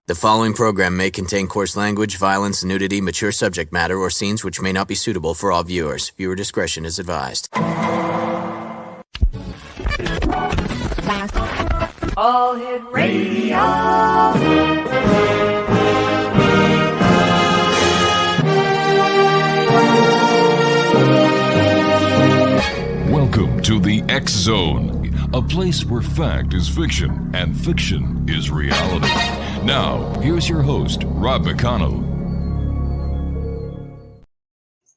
The following program may contain coarse language, violence, nudity, mature subject matter, or scenes which may not be suitable for all viewers. Viewer discretion is advised. All Hit Radio. Welcome to the X Zone, a place where fact is fiction and fiction is reality. Now, here's your host, Rob McConnell.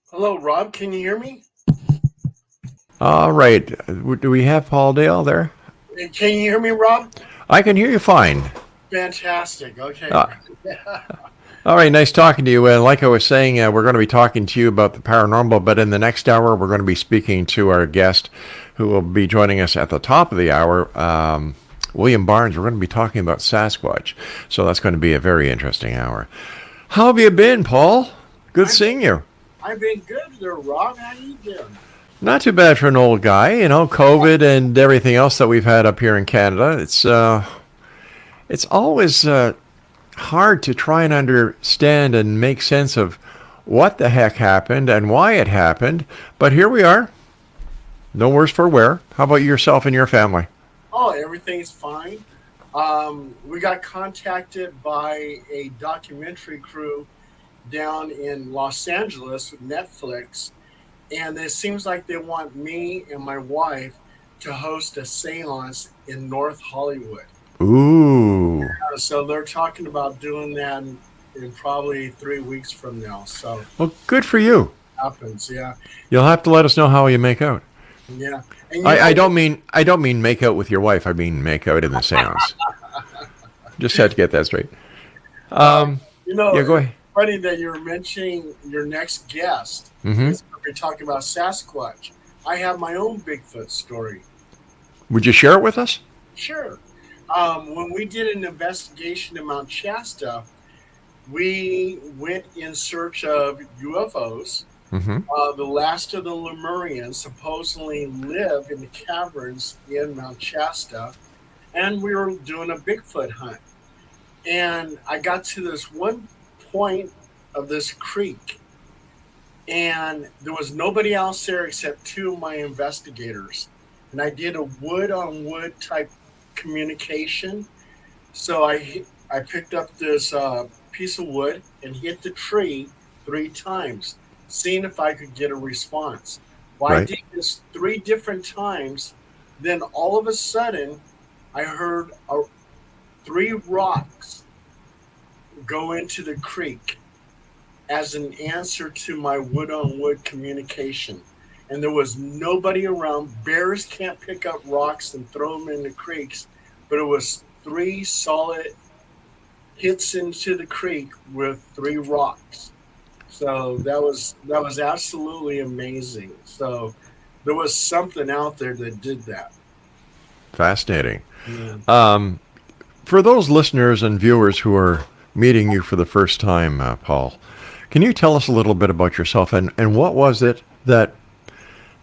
Hello, Rob. Can you hear me? All right. Do we have Paul Dale there? Can you hear me, Rob? I can hear you fine. Fantastic. Okay. All right. Nice talking to you. Like I was saying, we're going to be talking to you about the paranormal, but in the next hour, we're going to be speaking to our guest who will be joining us at the top of the hour, William Barnes. We're going to be talking about Sasquatch. So that's going to be a very interesting hour. How have you been, Paul? Good seeing you. I've been good there, Rob. How you doing? Not too bad for an old guy, you know, COVID and everything else that we've had up here in Canada. It's always hard to try and understand and make sense of what the heck happened and why it happened. But here we are. No worse for wear. How about yourself and your family? Oh, everything's fine. We got contacted by a documentary crew down in Los Angeles with Netflix. And it seems like they want me and my wife to host a seance in North Hollywood. Ooh. So they're talking about doing that in probably 3 weeks from now. So Well, good for you. happens, yeah. You'll have to let us know how you make out. Yeah. And I don't mean make out with your wife. I mean make out in the seance. Just had to get that straight. Yeah, go ahead. Funny that you're mentioning your next guest. Mm-hmm. We're talking about Sasquatch. I have my own Bigfoot story. Would you share it with us? Sure. When we did an investigation in Mount Shasta, we went in search of UFOs. Mm-hmm. The last of the Lemurians supposedly live in the caverns in Mount Shasta, and we were doing a Bigfoot hunt. And I got to this one point of this creek, and there was nobody else there except two of my investigators. And I did a wood-on-wood type communication. So I picked up this piece of wood and hit the tree 3 times, seeing if I could get a response. Well, Right. I did this 3 different times. Then all of a sudden, I heard 3 rocks go into the creek as an answer to my wood-on-wood communication. And there was nobody around. Bears can't pick up rocks and throw them in the creeks, but it was 3 solid hits into the creek with 3 rocks. So that was absolutely amazing. So there was something out there that did that. Fascinating. Yeah. For those listeners and viewers who are meeting you for the first time, Paul, can you tell us a little bit about yourself and what was it that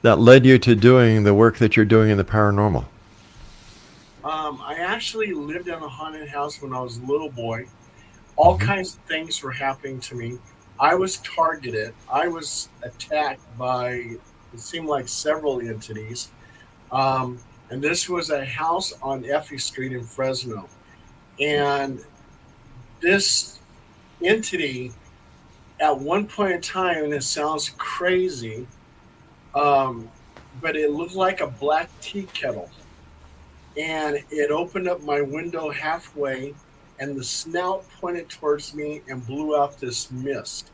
led you to doing the work that you're doing in the paranormal? I actually lived in a haunted house when I was a little boy. All kinds of things were happening to me. I was targeted. I was attacked by, it seemed like several entities. And this was a house on Effie Street in Fresno. And this entity, at one point in time, and it sounds crazy, but it looked like a black tea kettle. And it opened up my window halfway, and the snout pointed towards me and blew out this mist.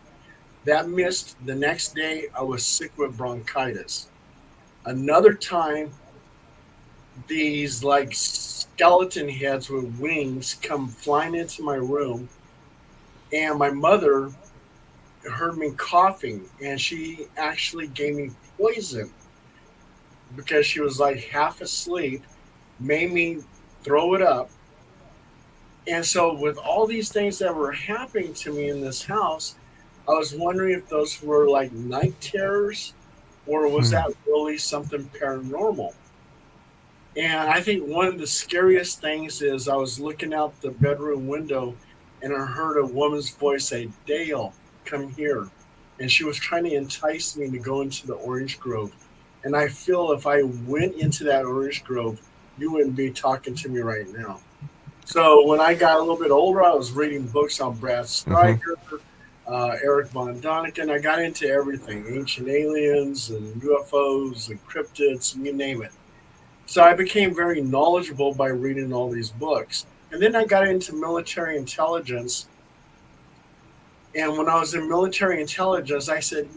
That mist, the next day, I was sick with bronchitis. Another time, these like skeleton heads with wings come flying into my room, and my mother heard me coughing, and she actually gave me poison because she was like half asleep, made me throw it up. And so with all these things that were happening to me in this house, I was wondering if those were like night terrors, or was that really something paranormal? And I think one of the scariest things is I was looking out the bedroom window and I heard a woman's voice say, "Dale, come here." And she was trying to entice me to go into the orange grove. And I feel if I went into that orange grove, you wouldn't be talking to me right now. So when I got a little bit older, I was reading books on Brad Stryker, Eric von Däniken. I got into everything, ancient aliens and UFOs and cryptids, and you name it. So I became very knowledgeable by reading all these books. And then I got into military intelligence. And when I was in military intelligence, I said,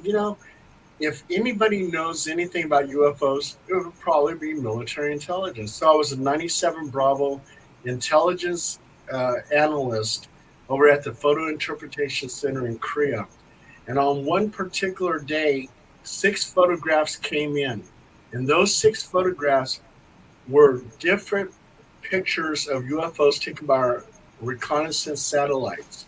if anybody knows anything about UFOs, it would probably be military intelligence. So I was a 97 Bravo intelligence analyst over at the Photo Interpretation Center in Korea. And on one particular day, 6 photographs came in. And those 6 photographs were different pictures of UFOs taken by our reconnaissance satellites.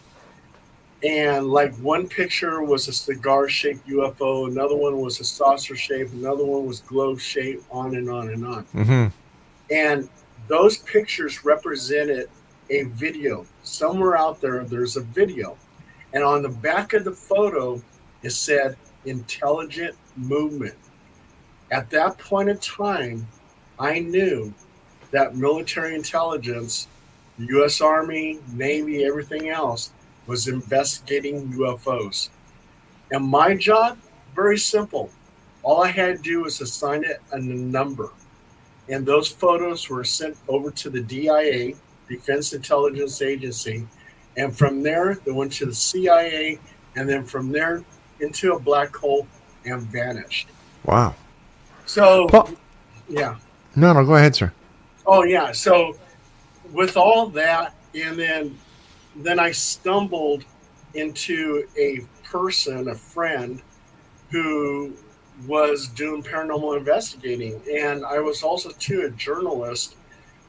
And like one picture was a cigar-shaped UFO, another one was a saucer-shaped, another one was globe-shaped, on and on and on. Mm-hmm. And those pictures represented a video. Somewhere out there, there's a video. And on the back of the photo, it said intelligent movement. At that point in time, I knew that military intelligence, the U.S. Army, Navy, everything else, was investigating UFOs. And my job, very simple. All I had to do was assign it a number. And those photos were sent over to the DIA, Defense Intelligence Agency. And from there, they went to the CIA. And then from there, into a black hole and vanished. Wow. So, yeah. No, go ahead, sir. Oh, yeah. So with all that, and then I stumbled into a person, a friend, who was doing paranormal investigating. And I was also, too, a journalist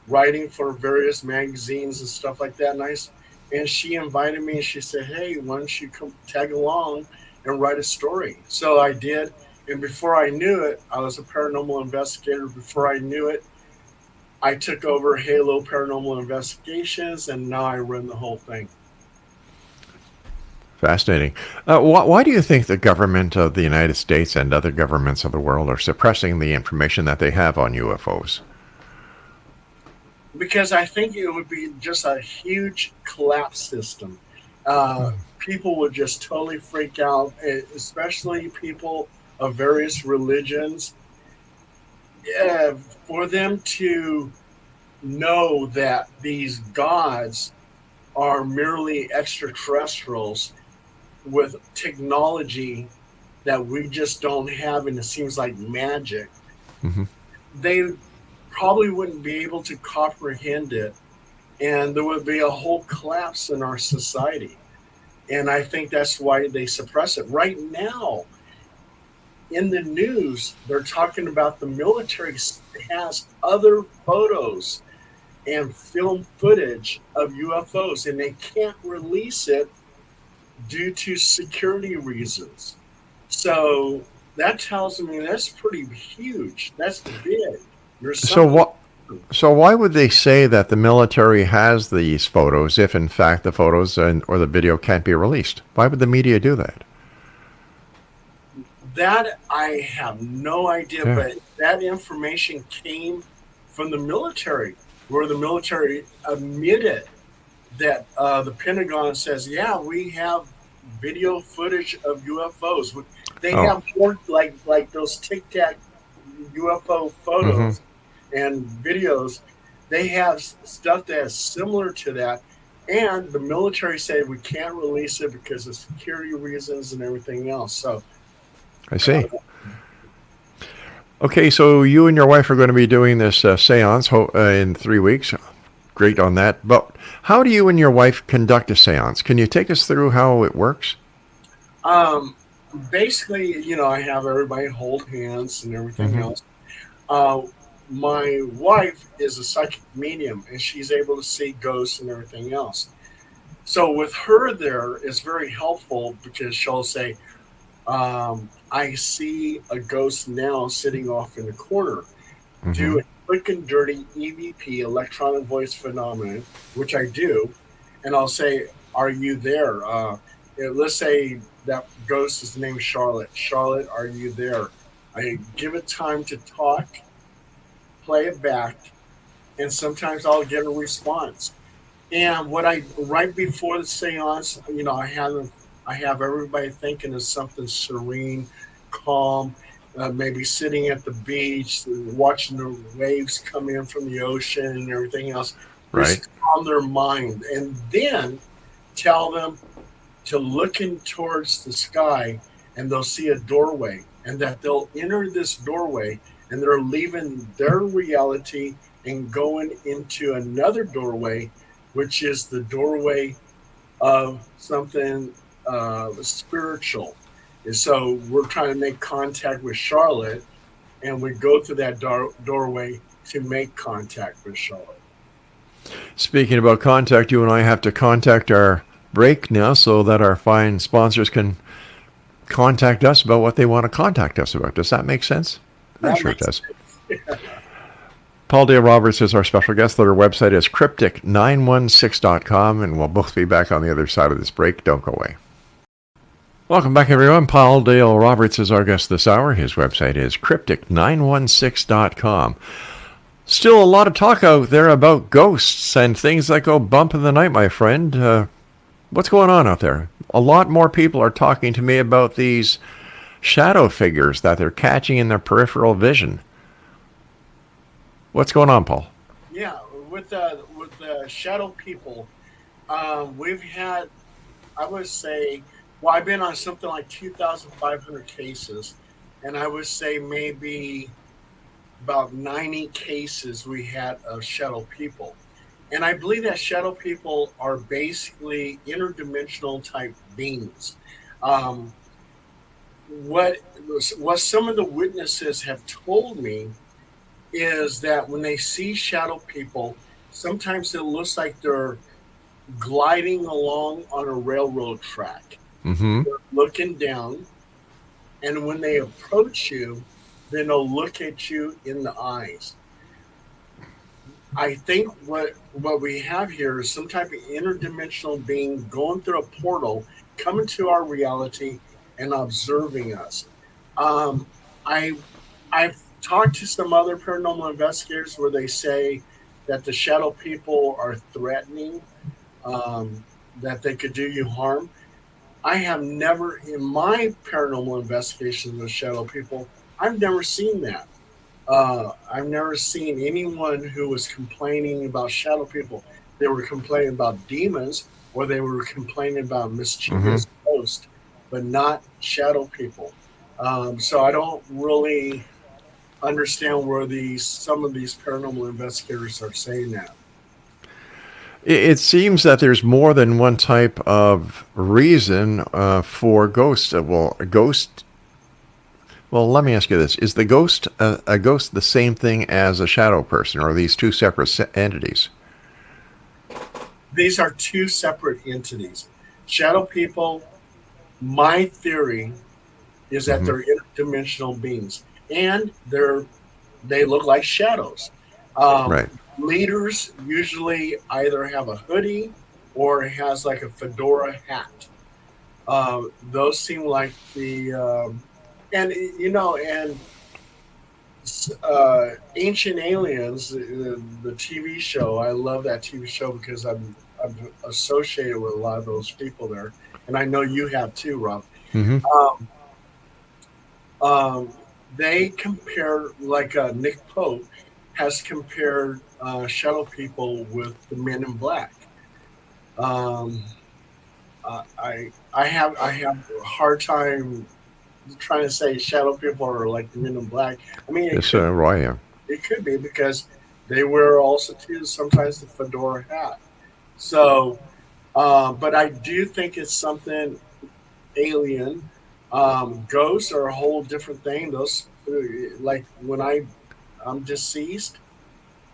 writing for various magazines and stuff like that. And she invited me and she said, "Hey, why don't you come tag along and write a story?" So I did. And before I knew it, I was a paranormal investigator. Before I knew it, I took over Halo Paranormal Investigations, and now I run the whole thing. Fascinating. Why do you think the government of the United States and other governments of the world are suppressing the information that they have on UFOs? Because I think it would be just a huge collapse system. People would just totally freak out, especially people of various religions. For them to know that these gods are merely extraterrestrials with technology that we just don't have, and it seems like magic, they probably wouldn't be able to comprehend it, and there would be a whole collapse in our society. And I think that's why they suppress it. Right now, in the news, they're talking about the military has other photos and film footage of UFOs, and they can't release it due to security reasons. So that tells me that's pretty huge. That's big. So why would they say that the military has these photos if, in fact, the photos or the video can't be released? Why would the media do that? That I have no idea, but that information came from the military, where the military admitted that the Pentagon says, yeah, we have video footage of UFOs. They have more like those Tic Tac UFO photos and videos. They have stuff that is similar to that. And the military said we can't release it because of security reasons and everything else. So I see. Okay, so you and your wife are going to be doing this seance in 3 weeks. Great on that. But how do you and your wife conduct a seance? Can you take us through how it works? Basically, I have everybody hold hands and everything else. My wife is a psychic medium, and she's able to see ghosts and everything else. So with her there, it's very helpful because she'll say, I see a ghost now sitting off in the corner. Do a quick and dirty EVP, electronic voice phenomenon, which I do. And I'll say, Are you there? Let's say that ghost is named Charlotte. Charlotte, are you there? I give it time to talk, play it back, and sometimes I'll get a response. And what I right before the seance, I have everybody thinking of something serene, calm, maybe sitting at the beach, watching the waves come in from the ocean and everything else. Right. Just calm their mind, and then tell them to look in towards the sky, and they'll see a doorway, and that they'll enter this doorway, and they're leaving their reality and going into another doorway, which is the doorway of something spiritual. And so we're trying to make contact with Charlotte, and we go through that doorway to make contact with Charlotte. Speaking about contact, you and I have to contact our break now so that our fine sponsors can contact us about what they want to contact us about. Does that make sense? I'm sure it does. Paul Dale Roberts is our special guest. Their website is cryptic916.com, and we'll both be back on the other side of this break. Don't go away. Welcome back, everyone. Paul Dale Roberts is our guest this hour. His website is cryptic916.com. Still a lot of talk out there about ghosts and things that go bump in the night, my friend. What's going on out there? A lot more people are talking to me about these shadow figures that they're catching in their peripheral vision. What's going on, Paul? Yeah, with the shadow people, we've had, I would say, well, I've been on something like 2,500 cases, and I would say maybe about 90 cases we had of shadow people. And I believe that shadow people are basically interdimensional type beings. What some of the witnesses have told me is that when they see shadow people, sometimes it looks like they're gliding along on a railroad track. Mm-hmm. They're looking down, and when they approach you, then they'll look at you in the eyes. I think what we have here is some type of interdimensional being going through a portal, coming to our reality and observing us. I've talked to some other paranormal investigators where they say that the shadow people are threatening, that they could do you harm. I have never, in my paranormal investigations with shadow people, I've never seen that. I've never seen anyone who was complaining about shadow people. They were complaining about demons, or they were complaining about mischievous ghosts, but not shadow people. So I don't really understand where some of these paranormal investigators are saying that. It seems that there's more than one type of reason for ghosts. Well, let me ask you this. Is the ghost a ghost the same thing as a shadow person, or are these two separate entities? These are two separate entities. Shadow people, my theory is that they're interdimensional beings, and they look like shadows. Right. Leaders usually either have a hoodie or it has like a fedora hat. Those seem like the Ancient Aliens, the TV show. I love that TV show because I'm associated with a lot of those people there, and I know you have too, Rob. Mm-hmm. They compare, like Nick Pope has compared shadow people with the Men in Black. I have a hard time trying to say shadow people are like the Men in Black. I mean, it could be because they wear also too sometimes the fedora hat. So, but I do think it's something alien. Ghosts are a whole different thing. Those, like when I'm deceased,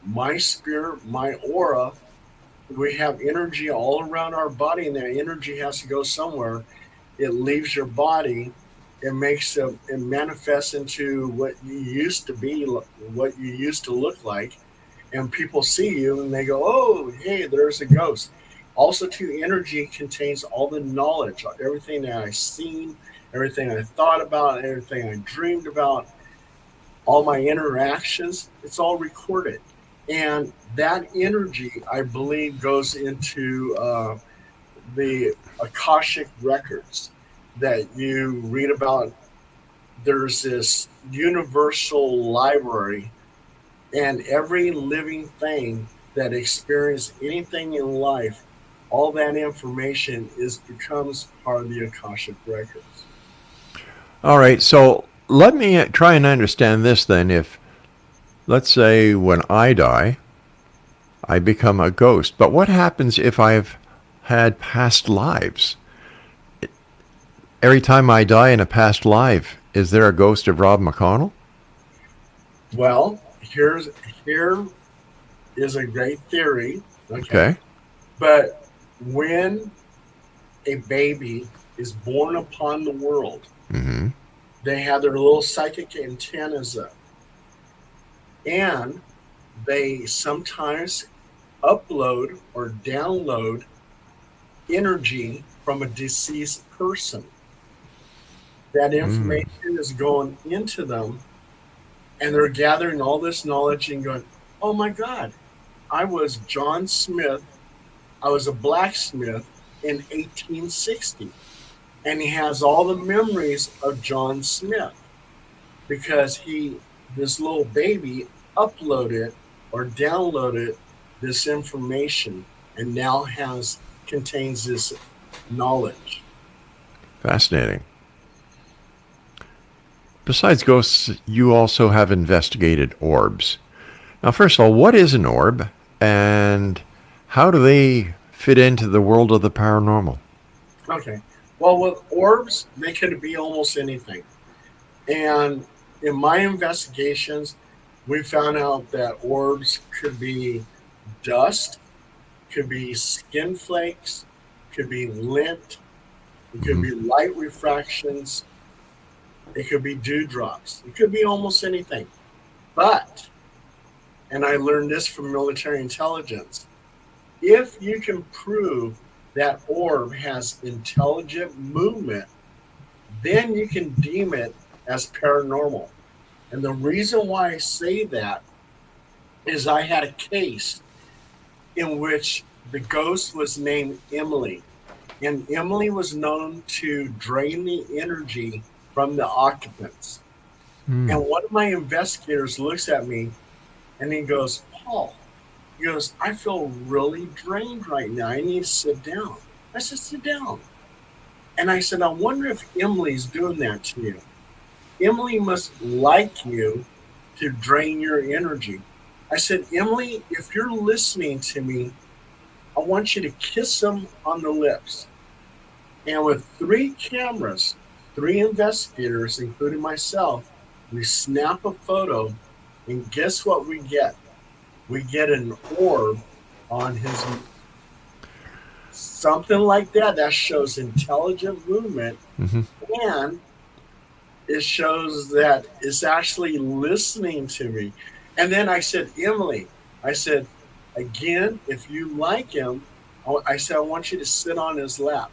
my spirit, my aura, we have energy all around our body, and that energy has to go somewhere. It leaves your body. It manifests into what you used to be, what you used to look like, and people see you and they go, "Oh, hey, there's a ghost." Also, too, energy contains all the knowledge, everything that I've seen, everything I thought about, everything I dreamed about, all my interactions. It's all recorded, and that energy, I believe, goes into the Akashic records that you read about. There's this universal library, and every living thing that experienced anything in life, all that information becomes part of the Akashic records. All right, so let me try and understand this then. If, let's say, when I die, I become a ghost, but what happens if I've had past lives? Every time I die in a past life, is there a ghost of Rob McConnell? Well, here is a great theory. Okay. But when a baby is born upon the world, Mm-hmm. they have their little psychic antennas up, and they sometimes upload or download energy from a deceased person. That information is going into them, and they're gathering all this knowledge and going, oh my God, I was John Smith. I was a blacksmith in 1860. And he has all the memories of John Smith because this little baby uploaded or downloaded this information and now contains this knowledge. Fascinating. Besides ghosts, you also have investigated orbs. Now, first of all, what is an orb, and how do they fit into the world of the paranormal? Okay. Well, with orbs, they could be almost anything. And in my investigations, we found out that orbs could be dust, could be skin flakes, could be lint, it could be light refractions, it could be dewdrops. It could be almost anything. But, and I learned this from military intelligence, if you can prove that orb has intelligent movement, then you can deem it as paranormal. And the reason why I say that is I had a case in which the ghost was named Emily. And Emily was known to drain the energy from the occupants. And one of my investigators looks at me and he goes, Paul, he goes, I feel really drained right now. I need to sit down. I said, sit down. And I said, I wonder if Emily's doing that to you. Emily must like you to drain your energy. I said, Emily, if you're listening to me, I want you to kiss him on the lips. And with 3 cameras, 3 investigators, including myself, we snap a photo, and guess what we get? We get an orb on his, something like that. That shows intelligent movement, and it shows that it's actually listening to me. And then I said, Emily, I said, again, if you like him, I said, I want you to sit on his lap.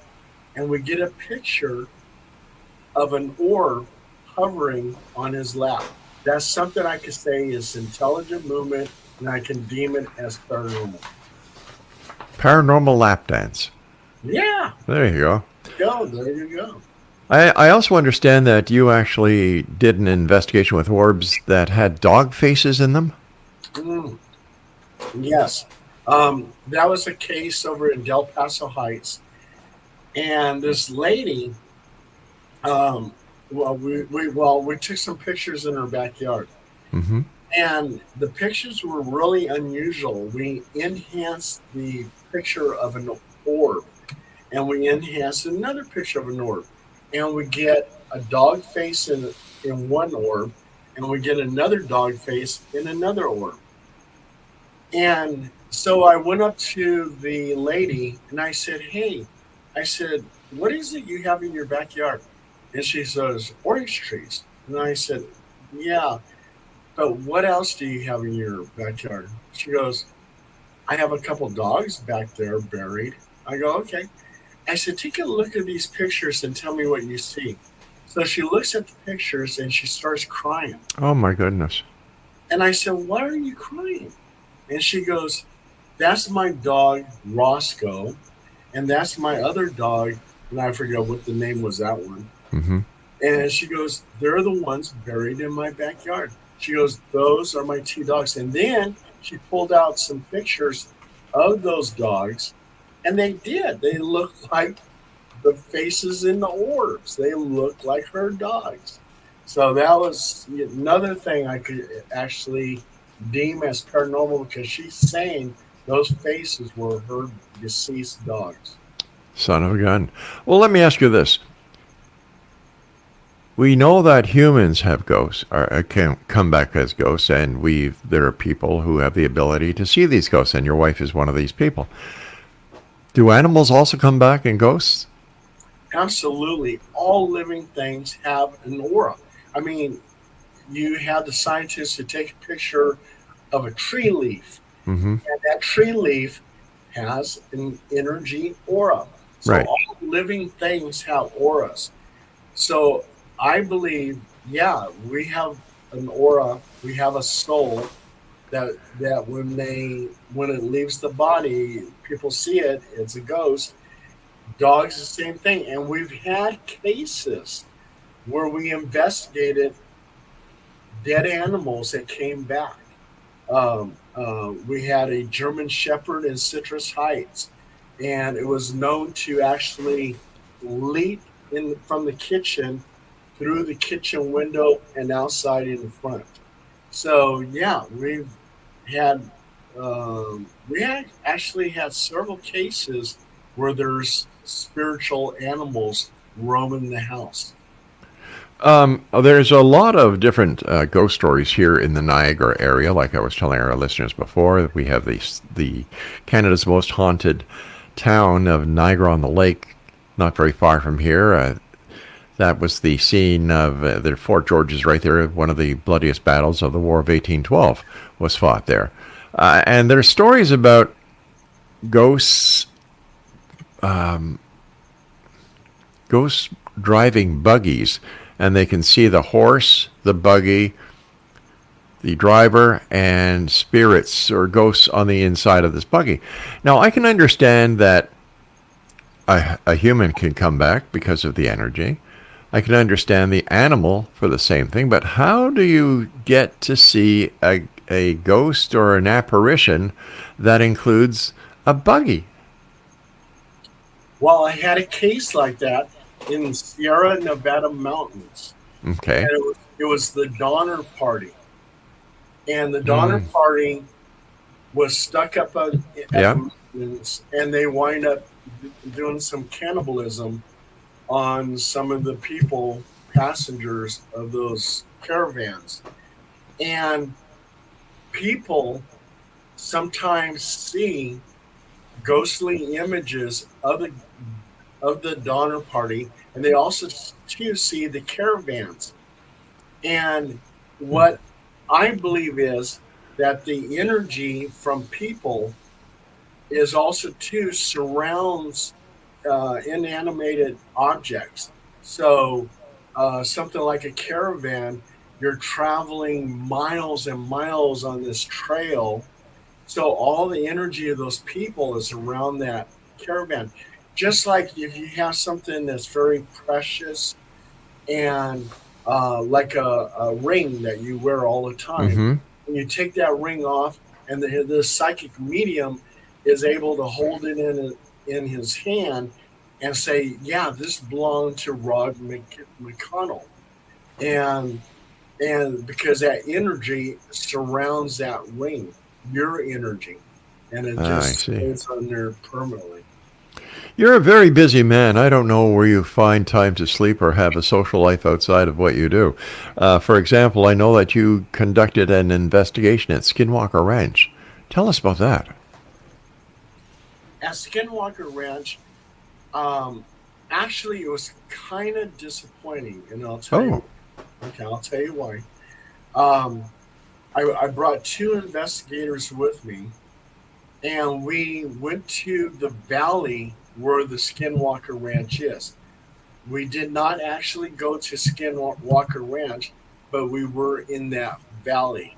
And we get a picture of an orb hovering on his lap. That's something I could say is intelligent movement, and I can deem it as paranormal. Paranormal lap dance. Yeah. There you go. There you go. I also understand that you actually did an investigation with orbs that had dog faces in them. Yes. That was a case over in Del Paso Heights. And this lady, we took some pictures in her backyard. And the pictures were really unusual. We enhanced the picture of an orb, and we enhanced another picture of an orb. And we get a dog face in one orb, and we get another dog face in another orb. And so I went up to the lady, and I said, hey, I said, what is it you have in your backyard? And she says, orange trees. And I said, yeah, but what else do you have in your backyard? She goes, I have a couple dogs back there buried. I go, okay. I said, take a look at these pictures and tell me what you see. So she looks at the pictures and she starts crying. Oh, my goodness. And I said, why are you crying? And she goes, that's my dog, Roscoe. And that's my other dog. And I forget what the name was, that one. Mm-hmm. And she goes, they're the ones buried in my backyard. She goes, those are my two dogs. And then she pulled out some pictures of those dogs. And they did. They looked like the faces in the orbs. They looked like her dogs. So that was another thing I could actually deem as paranormal, because she's saying those faces were her deceased dogs. Son of a gun. Well, let me ask you this. We know that humans have ghosts, or can come back as ghosts, and there are people who have the ability to see these ghosts, and your wife is one of these people. Do animals also come back in ghosts? Absolutely. All living things have an aura. I mean, you have the scientists who take a picture of a tree leaf, Mm-hmm. and that tree leaf has an energy aura. So Right. all living things have auras. So I believe, yeah, we have an aura, we have a soul that when it leaves the body, people see it, it's a ghost. Dogs, the same thing. And we've had cases where we investigated dead animals that came back. We had a German Shepherd in Citrus Heights, and it was known to actually leap from the kitchen through the kitchen window and outside in the front. So yeah, had we had actually had several cases where there's spiritual animals roaming the house. There's a lot of different ghost stories here in the Niagara area. Like I was telling our listeners before, we have the Canada's most haunted town of Niagara-on-the-Lake, not very far from here. That was the scene of the Fort George is right there. One of the bloodiest battles of the War of 1812 was fought there. And there's stories about ghosts driving buggies, and they can see the horse, the buggy, the driver, and spirits or ghosts on the inside of this buggy. Now, I can understand that a human can come back because of the energy. I can understand the animal for the same thing, but how do you get to see a ghost or an apparition that includes a buggy? Well, I had a case like that in the Sierra Nevada mountains. Okay. And it was the Donner Party. And the Donner Party was stuck up at the mountains, and they wind up doing some cannibalism on some of the passengers of those caravans. And people sometimes see ghostly images of the Donner Party, and they also too see the caravans. And what I believe is that the energy from people is also too surrounds inanimated objects. So something like a caravan, you're traveling miles and miles on this trail. So all the energy of those people is around that caravan. Just like if you have something that's very precious and like a ring that you wear all the time, and you take that ring off, and the psychic medium is able to hold it in his hand and say, yeah, this belonged to Rod McConnell. And because that energy surrounds that ring, your energy, and it just stays on there permanently. You're a very busy man. I don't know where you find time to sleep or have a social life outside of what you do. For example, I know that you conducted an investigation at Skinwalker Ranch. Tell us about that. At Skinwalker Ranch, actually, it was kind of disappointing, and I'll tell you. Okay, I'll tell you why. I brought two investigators with me, and we went to the valley where the Skinwalker Ranch is. We did not actually go to Skinwalker Ranch, but we were in that valley.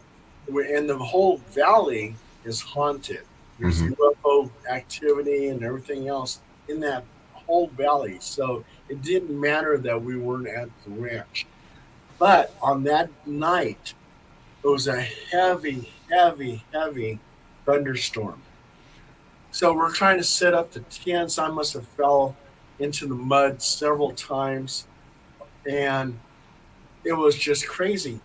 And the whole valley is haunted. There's UFO activity and everything else in that whole valley. So it didn't matter that we weren't at the ranch. But on that night, it was a heavy, heavy, heavy thunderstorm. So we're trying to set up the tents. I must have fell into the mud several times, and it was just crazy.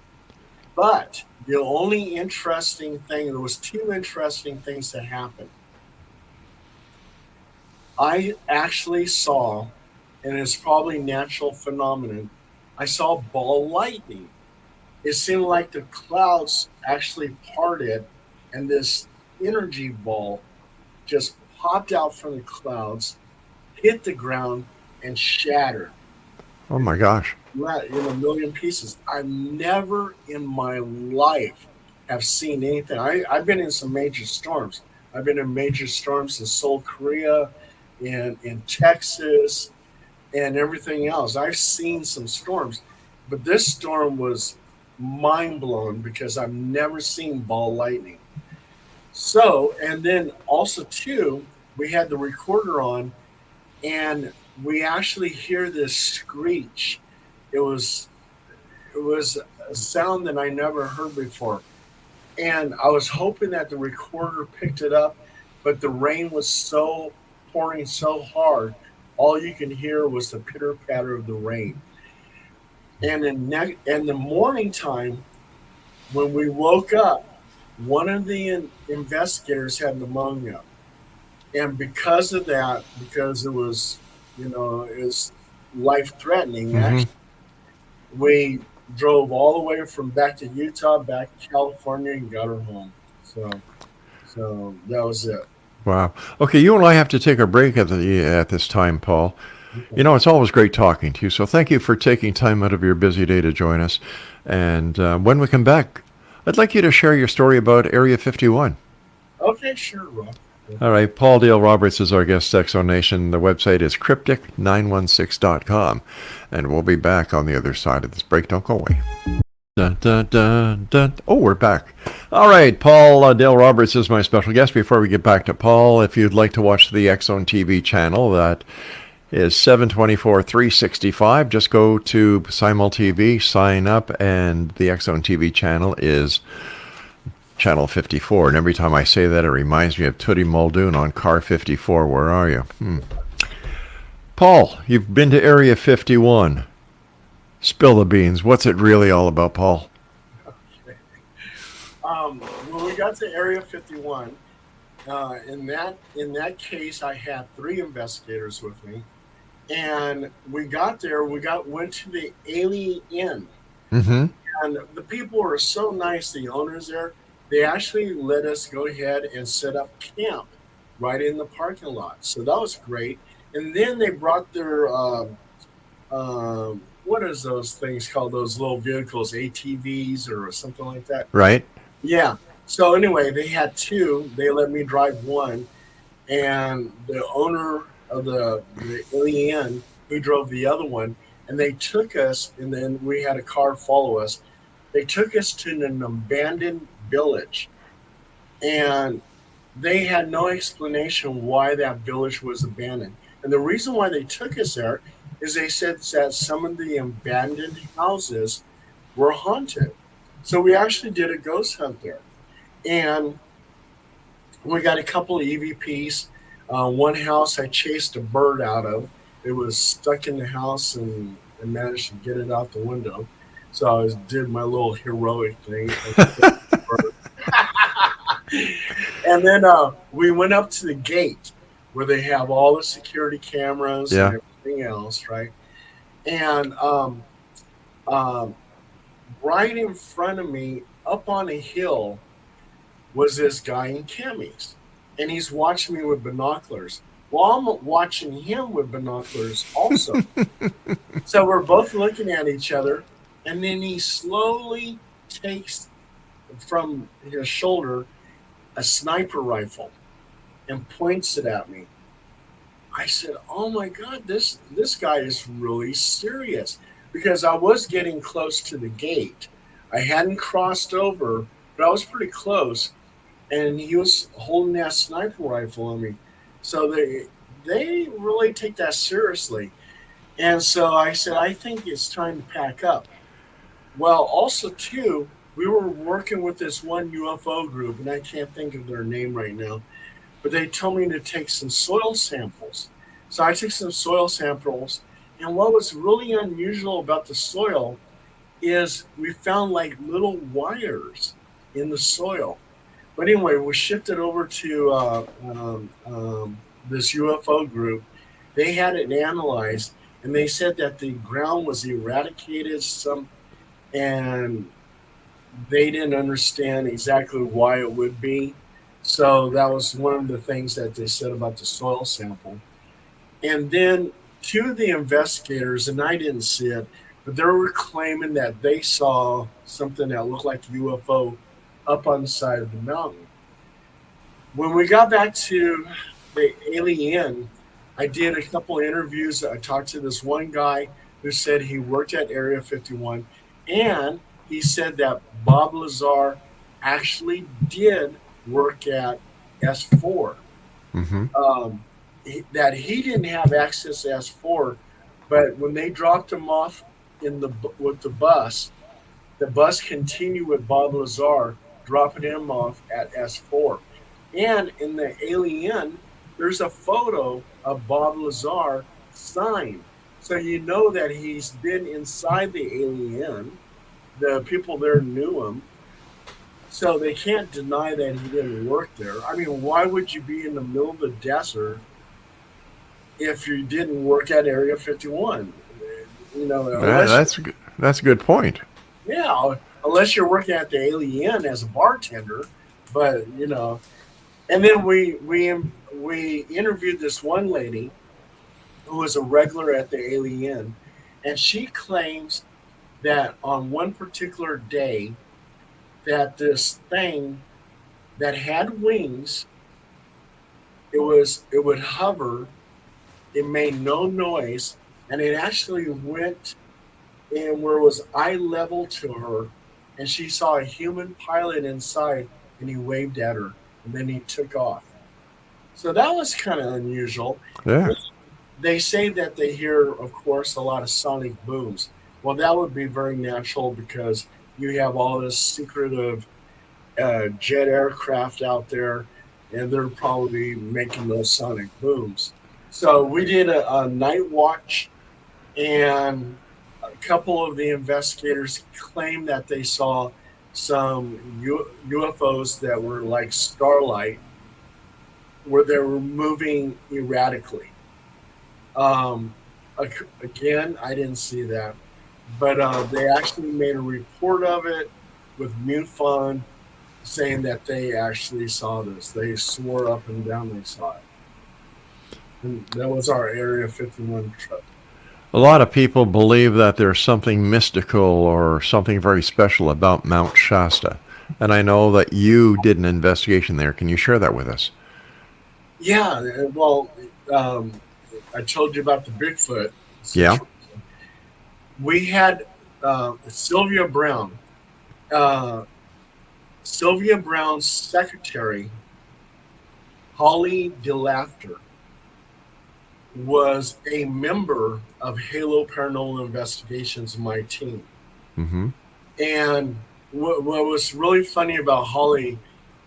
But the only interesting thing, there was two interesting things that happened. I actually saw, and it's probably natural phenomenon, I saw ball lightning. It seemed like the clouds actually parted, and this energy ball just popped out from the clouds, hit the ground, and shattered. Oh my gosh. Right, in a million pieces. I've never in my life have seen anything. I've been in some major storms. I've been in major storms in Seoul, Korea, in Texas, and everything else. I've seen some storms, but this storm was mind blowing because I've never seen ball lightning. So, and then also too, we had the recorder on, and we actually hear this screech. It was a sound that I never heard before, and I was hoping that the recorder picked it up, but the rain was so pouring so hard, all you can hear was the pitter patter of the rain. And in the morning time, when we woke up, one of the investigators had pneumonia, and because of that, because it was, is life threatening. Actually, we drove all the way from back to Utah, back to California, and got her home. So that was it. Wow. Okay, you and I have to take a break at this time, Paul. It's always great talking to you. So thank you for taking time out of your busy day to join us. And when we come back, I'd like you to share your story about Area 51. Okay, sure, Rob. All right, Paul Dale Roberts is our guest, Exo Nation. The website is cryptic916.com. And we'll be back on the other side of this break. Don't go away. Dun, dun, dun, dun. Oh, we're back. All right, Paul Dale Roberts is my special guest. Before we get back to Paul, if you'd like to watch the X-Zone TV channel, that is 724 365. Just go to Simul TV, sign up, and the X-Zone TV channel is Channel 54. And every time I say that, it reminds me of Tootie Muldoon on Car 54. Where are you? Paul, you've been to Area 51. Spill the beans. What's it really all about, Paul? Okay. When we got to Area 51, in that case, I had 3 investigators with me, and we got there. Went to the Alien Inn, and the people were so nice. The owners there, they actually let us go ahead and set up camp right in the parking lot. So that was great. And then they brought their what is those things called? Those little vehicles, ATVs or something like that. Right. Yeah. So anyway, they had 2. They let me drive one, and the owner of the Alien who drove the other one, and they took us, and then we had a car follow us. They took us to an abandoned village, and they had no explanation why that village was abandoned. And the reason why they took us there is they said that some of the abandoned houses were haunted. So we actually did a ghost hunt there. And we got a couple of EVPs. One house I chased a bird out of. It was stuck in the house, and I managed to get it out the window. So I did my little heroic thing. And then we went up to the gate where they have all the security cameras and everything else, right? And right in front of me, up on a hill, was this guy in camis, and he's watching me with binoculars. Well, I'm watching him with binoculars also. So we're both looking at each other, and then he slowly takes from his shoulder a sniper rifle, and points it at me. I said, "Oh my God, this guy is really serious," because I was getting close to the gate. I hadn't crossed over, but I was pretty close, and he was holding that sniper rifle on me. So they really take that seriously. And so I said, "I think it's time to pack up." Well, also too, we were working with this one UFO group, and I can't think of their name right now, but they told me to take some soil samples. So I took some soil samples, and what was really unusual about the soil is we found like little wires in the soil. But anyway, we shifted over to this UFO group. They had it analyzed, and they said that the ground was eradicated some, and they didn't understand exactly why it would be. So that was one of the things that they said about the soil sample. And then two of the investigators, and I didn't see it, but they were claiming that they saw something that looked like a UFO up on the side of the mountain. When we got back to the alien, I did a couple of interviews. I talked to this one guy who said he worked at Area 51, and he said that Bob Lazar actually did work at S4. Mm-hmm. That he didn't have access to S4, but when they dropped him off with the bus continued with Bob Lazar, dropping him off at S4. And in the alien, there's a photo of Bob Lazar signed. So you know that he's been inside the alien. The people there knew him. So they can't deny that he didn't work there. I mean, why would you be in the middle of the desert if you didn't work at Area 51? You know, that's a good point. Yeah, unless you're working at the alien as a bartender. But you know, and then we interviewed this one lady who was a regular at the alien, and she claims that on one particular day that this thing that had wings, it would hover, it made no noise, and it actually went in where it was eye level to her, and she saw a human pilot inside, and he waved at her, and then he took off. So that was kind of unusual. Yeah. They say that they hear, of course, a lot of sonic booms. Well, that would be very natural because you have all this secretive jet aircraft out there, and they're probably making those sonic booms. So we did a night watch, and a couple of the investigators claimed that they saw some UFOs that were like starlight, where they were moving erratically. Um, Again, I didn't see that, but they actually made a report of it with MUFON saying that they actually saw this. They swore up and down they saw it. And that was our Area 51 trip. A lot of people believe that there's something mystical or something very special about Mount Shasta. And I know that you did an investigation there. Can you share that with us? Yeah, well, I told you about the Bigfoot. Yeah. We had Sylvia Brown. Sylvia Brown's secretary, Holly DeLaughter, was a member of Halo Paranormal Investigations, my team. Mm-hmm. And what was really funny about Holly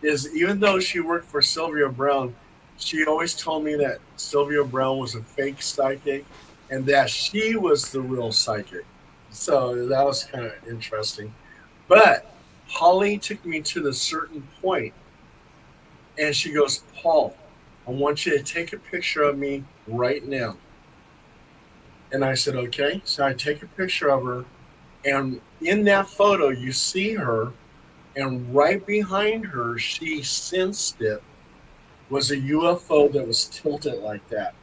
is even though she worked for Sylvia Brown, she always told me that Sylvia Brown was a fake psychic and that she was the real psychic. So that was kind of interesting. But Holly took me to the certain point, and she goes, "Paul, I want you to take a picture of me right now." And I said, "Okay." So I take a picture of her, and in that photo, you see her, and right behind her, she sensed it, was a UFO that was tilted like that.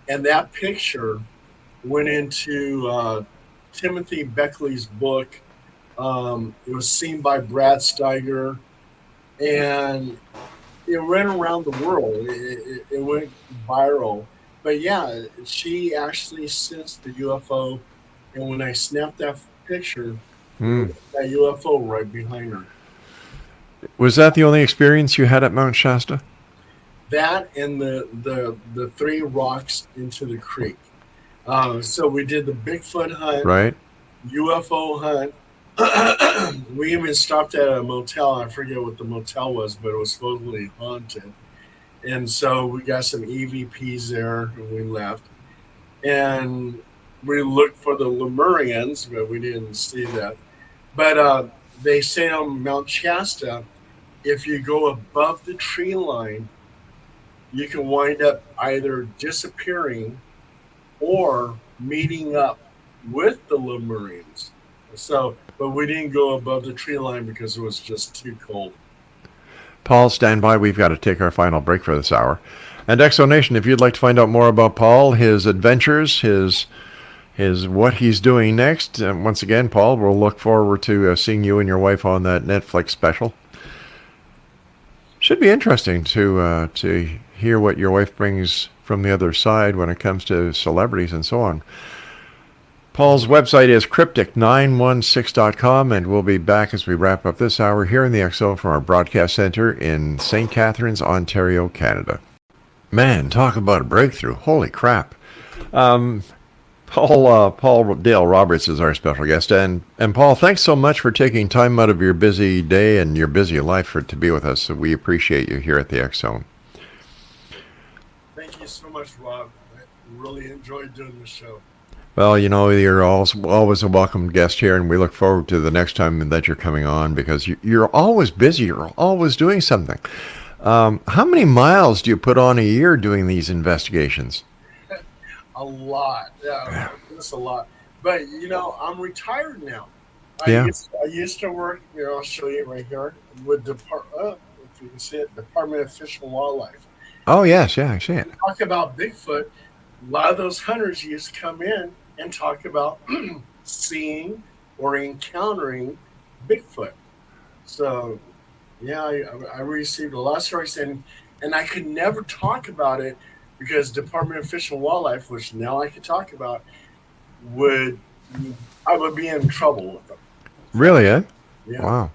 And that picture went into Timothy Beckley's book. It was seen by Brad Steiger, and it ran around the world. It went viral. But yeah, she actually sensed the UFO, and when I snapped that picture, it was that UFO right behind her. Was that the only experience you had at Mount Shasta? That and the three rocks into the creek. So we did the Bigfoot hunt, Right. UFO hunt. We even stopped at a motel. I forget what the motel was, but it was supposedly haunted. And so we got some EVPs there, and we left. And we looked for the Lemurians, but we didn't see that. But they say on Mount Shasta, if you go above the tree line, you can wind up either disappearing or meeting up with the Lemurians. So, but we didn't go above the tree line because it was just too cold. Paul, stand by. We've got to take our final break for this hour. And Exonation, if you'd like to find out more about Paul, his adventures, his what he's doing next, once again, Paul, we'll look forward to seeing you and your wife on that Netflix special. Should be interesting to hear what your wife brings from the other side when it comes to celebrities and so on. Paul's website is cryptic916.com, and we'll be back as we wrap up this hour here in the XO from our broadcast center in St. Catharines, Ontario, Canada. Man, talk about a breakthrough. Holy crap. Paul Dale Roberts is our special guest. And Paul, thanks so much for taking time out of your busy day and your busy life to be with us. So we appreciate you here at the X Zone. Thank you so much, Rob. I really enjoyed doing the show. Well, you know, you're always a welcome guest here, and we look forward to the next time that you're coming on because you're always busy. You're always doing something. How many miles do you put on a year doing these investigations? A lot. Yeah, that's a lot. But, you know, I'm retired now. Yeah. I used to work, you know, I'll show you right here, with if you can see it, Department of Fish and Wildlife. Oh, yes. Yeah, I see it. Talk about Bigfoot. A lot of those hunters used to come in and talk about seeing or encountering Bigfoot. So, yeah, I received a lot of stories, and I could never talk about it because Department of Fish and Wildlife, which now I could talk about, I would be in trouble with them. Really, eh? Yeah. Wow.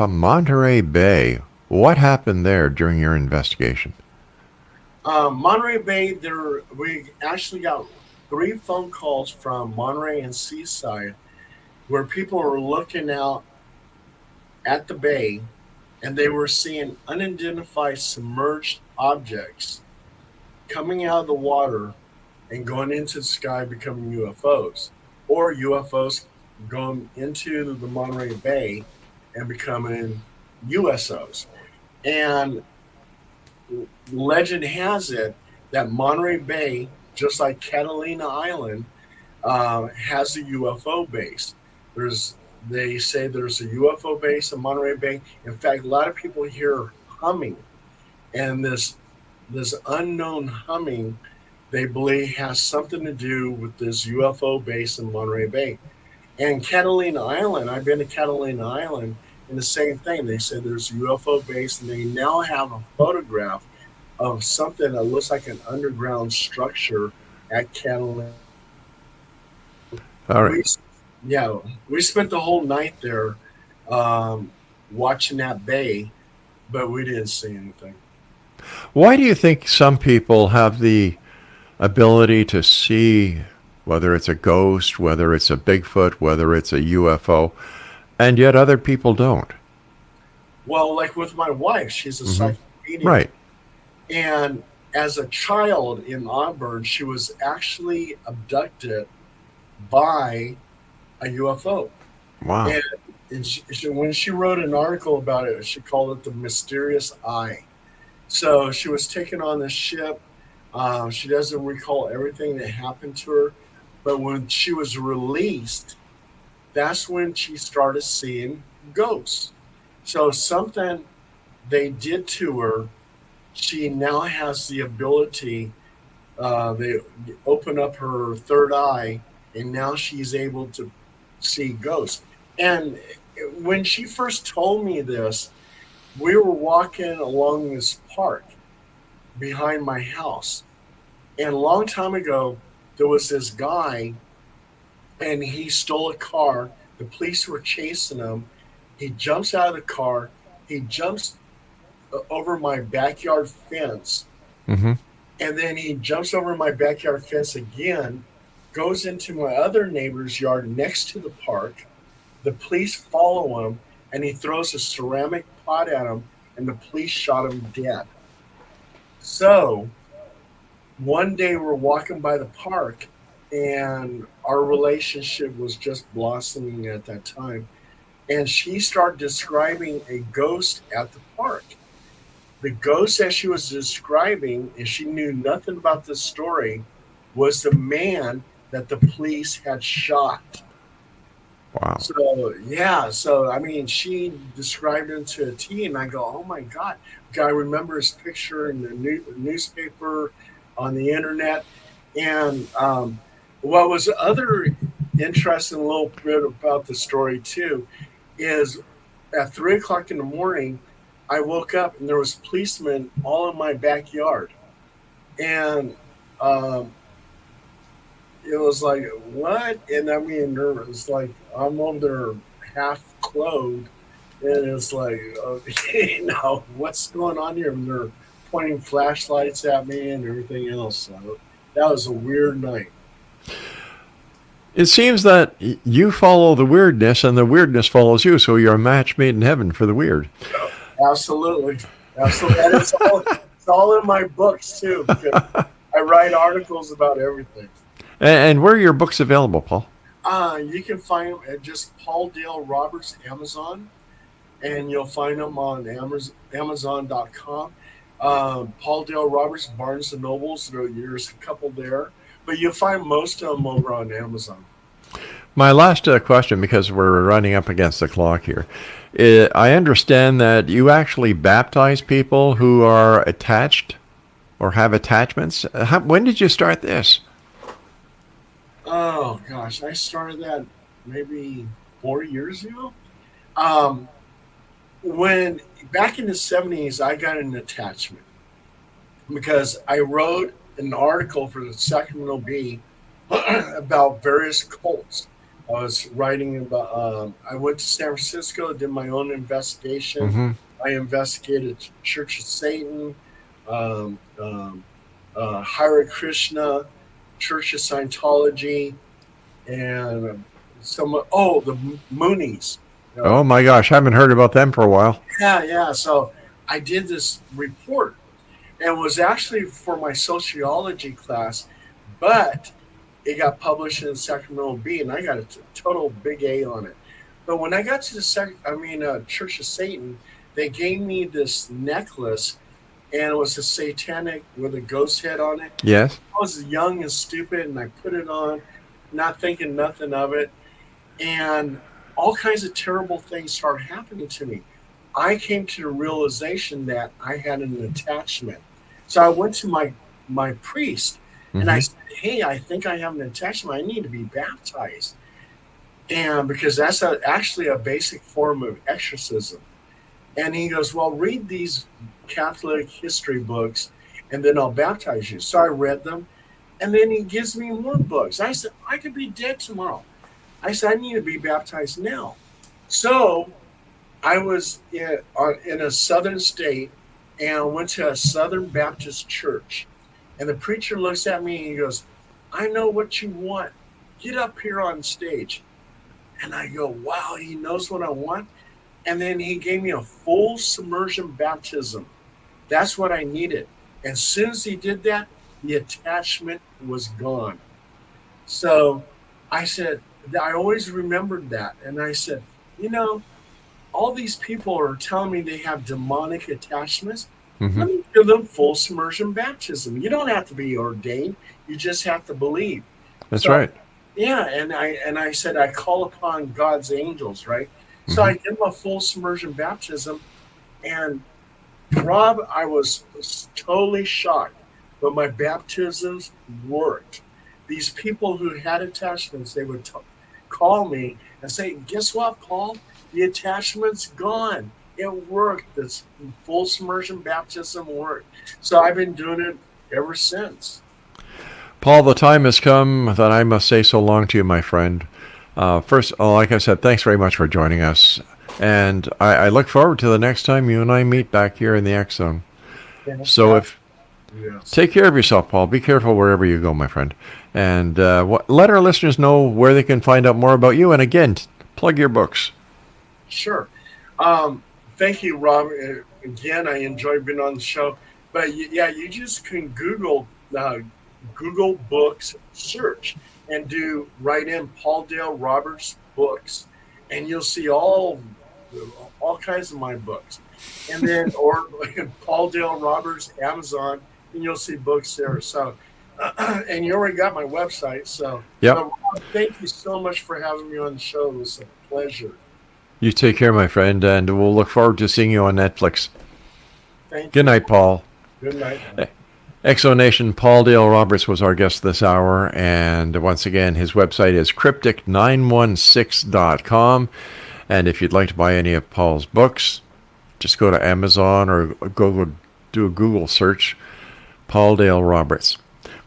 Monterey Bay. What happened there during your investigation? Monterey Bay, we actually got 3 phone calls from Monterey and Seaside where people were looking out at the bay and they were seeing unidentified submerged objects coming out of the water and going into the sky, becoming UFOs, or UFOs going into the Monterey Bay and becoming USOs. And legend has it that Monterey Bay, just like Catalina Island, has a UFO base. They say there's a UFO base in Monterey Bay. In fact, a lot of people hear humming, and this unknown humming, they believe, has something to do with this UFO base in Monterey Bay. And Catalina Island, I've been to Catalina Island, and the same thing. They said there's a UFO base, and they now have a photograph of something that looks like an underground structure at Catalina. All right. We spent the whole night there watching that bay, but we didn't see anything. Why do you think some people have the ability to see whether it's a ghost, whether it's a Bigfoot, whether it's a UFO, and yet other people don't? Well, like with my wife, she's a psychic medium. Right. And as a child in Auburn, she was actually abducted by a UFO. Wow. And when she wrote an article about it, she called it the mysterious eye. So she was taken on this ship. She doesn't recall everything that happened to her. But when she was released, that's when she started seeing ghosts. So something they did to her, she now has the ability, they open up her third eye, and now she's able to see ghosts. And when she first told me this, we were walking along this park behind my house. And a long time ago, there was this guy, and he stole a car. The police were chasing him. He jumps out of the car. He jumps over my backyard fence. Mm-hmm. And then he jumps over my backyard fence again, goes into my other neighbor's yard next to the park. The police follow him, and he throws a ceramic pot at him, and the police shot him dead. So one day we're walking by the park, and our relationship was just blossoming at that time. And she started describing a ghost at the park. The ghost that she was describing, and she knew nothing about this story, was the man that the police had shot. Wow. So, yeah. So, I mean, she described him to a T, and I go, oh, my God. I remember his picture in the newspaper, on the internet. And what was other interesting little bit about the story, too, is at 3 o'clock in the morning, I woke up and there was policemen all in my backyard. And it was like, what? And I mean, there was like, I'm over there half clothed. And it's like, okay, now what's going on here? And they're pointing flashlights at me and everything else. So that was a weird night. It seems that you follow the weirdness and the weirdness follows you. So you're a match made in heaven for the weird. Absolutely. Absolutely. And it's all in my books, too, because I write articles about everything. And where are your books available, Paul? You can find them at just Paul Dale Roberts Amazon, and you'll find them on Amazon.com. Paul Dale Roberts, Barnes & Nobles, there's a couple there. But you'll find most of them over on Amazon. My last question, because we're running up against the clock here. I understand that you actually baptize people who are attached or have attachments. When did you start this? Oh, gosh. I started that maybe 4 years ago. When back in the 70s, I got an attachment because I wrote an article for the Sacramento Bee about various cults. I was writing about, I went to San Francisco, did my own investigation. Mm-hmm. I investigated Church of Satan, Hare Krishna, Church of Scientology, and the Moonies. You know? Oh my gosh, I haven't heard about them for a while. Yeah. So I did this report, and it was actually for my sociology class, but it got published in the Sacramento Bee, and I got a total big A on it. But when I got to the Church of Satan, they gave me this necklace, and it was a satanic with a ghost head on it. Yes. I was young and stupid, and I put it on, not thinking nothing of it, and all kinds of terrible things started happening to me. I came to the realization that I had an attachment. So I went to my priest, and I said, hey, I think I have an attachment. I need to be baptized. And because that's actually a basic form of exorcism. And he goes, well, read these Catholic history books, and then I'll baptize you. So I read them, and then he gives me more books. I said, I could be dead tomorrow. I said, I need to be baptized now. So I was in a southern state, and I went to a Southern Baptist church. And the preacher looks at me, and he goes, I know what you want. Get up here on stage. And I go, wow, he knows what I want. And then he gave me a full submersion baptism. That's what I needed. As soon as he did that, the attachment was gone. So I said, I always remembered that. And I said, all these people are telling me they have demonic attachments. Let me give them full submersion baptism. You don't have to be ordained. You just have to believe. That's right. Yeah, and I said, I call upon God's angels, right? So I give them a full submersion baptism. And Rob, I was totally shocked, but my baptisms worked. These people who had attachments, they would call me and say, guess what, Paul? The attachment's gone. It worked. This full submersion baptism worked. So I've been doing it ever since. Paul, the time has come that I must say so long to you, my friend. First, like I said, thanks very much for joining us. And I look forward to the next time you and I meet back here in the X Zone. So take care of yourself, Paul. Be careful wherever you go, my friend. And let our listeners know where they can find out more about you. And again, plug your books. Sure. Thank you, Rob. Again, I enjoyed being on the show. But you just can Google books search and write in Paul Dale Roberts books, and you'll see all kinds of my books. And then or Paul Dale Roberts Amazon, and you'll see books there. So and you already got my website. So Rob, thank you so much for having me on the show. It was a pleasure. You take care, my friend, and we'll look forward to seeing you on Netflix. Good night, Paul. Good night. Exonation, Paul Dale Roberts was our guest this hour, and once again, his website is cryptic916.com, and if you'd like to buy any of Paul's books, just go to Amazon or go do a Google search, Paul Dale Roberts.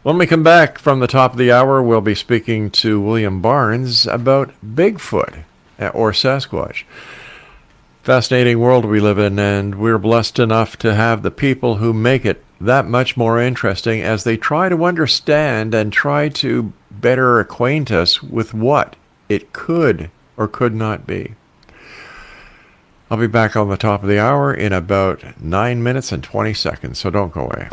When we come back from the top of the hour, we'll be speaking to William Barnes about Bigfoot or Sasquatch. Fascinating world we live in, and we're blessed enough to have the people who make it that much more interesting as they try to understand and try to better acquaint us with what it could or could not be. I'll be back on the top of the hour in about 9 minutes and 20 seconds, so don't go away.